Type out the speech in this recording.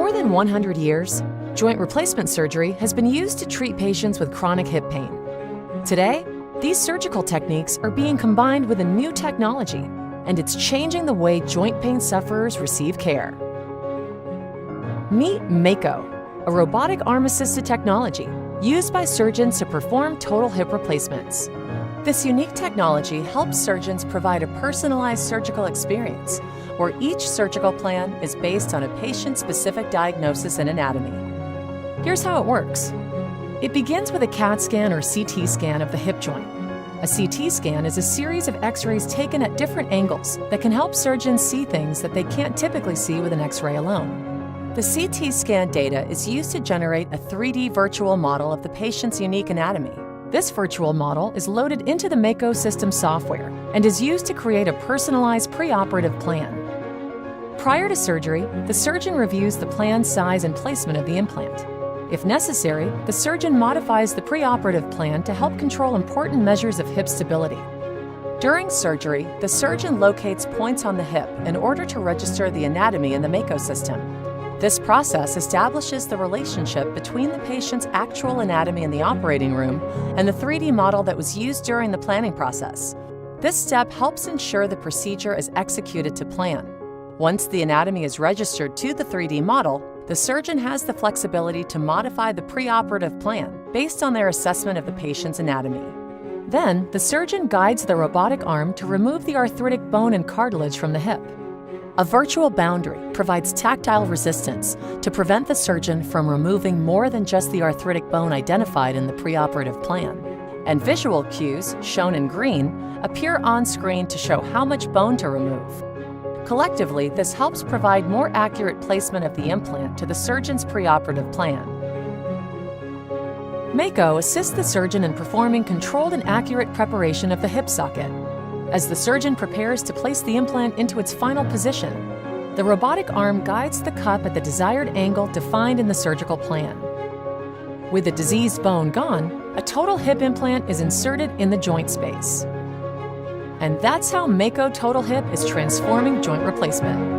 more than 100 years, joint replacement surgery has been used to treat patients with chronic hip pain. Today, these surgical techniques are being combined with a new technology, and it's changing the way joint pain sufferers receive care. Meet Mako, a robotic arm-assisted technology used by surgeons to perform total hip replacements. This unique technology helps surgeons provide a personalized surgical experience where each surgical plan is based on a patient-specific diagnosis and anatomy. Here's how it works. It begins with a CAT scan or CT scan of the hip joint. A CT scan is a series of X-rays taken at different angles that can help surgeons see things that they can't typically see with an X-ray alone. The CT scan data is used to generate a 3D virtual model of the patient's unique anatomy. This virtual model is loaded into the Mako system software and is used to create a personalized preoperative plan. Prior to surgery, the surgeon reviews the plan size and placement of the implant. If necessary, the surgeon modifies the preoperative plan to help control important measures of hip stability. During surgery, the surgeon locates points on the hip in order to register the anatomy in the Mako system. This process establishes the relationship between the patient's actual anatomy in the operating room and the 3D model that was used during the planning process. This step helps ensure the procedure is executed to plan. Once the anatomy is registered to the 3D model, the surgeon has the flexibility to modify the preoperative plan based on their assessment of the patient's anatomy. Then, the surgeon guides the robotic arm to remove the arthritic bone and cartilage from the hip. A virtual boundary provides tactile resistance to prevent the surgeon from removing more than just the arthritic bone identified in the preoperative plan. And visual cues, shown in green, appear on screen to show how much bone to remove. Collectively, this helps provide more accurate placement of the implant to the surgeon's preoperative plan. Mako assists the surgeon in performing controlled and accurate preparation of the hip socket. As the surgeon prepares to place the implant into its final position, the robotic arm guides the cup at the desired angle defined in the surgical plan. With the diseased bone gone, a total hip implant is inserted in the joint space. And that's how Mako Total Hip is transforming joint replacement.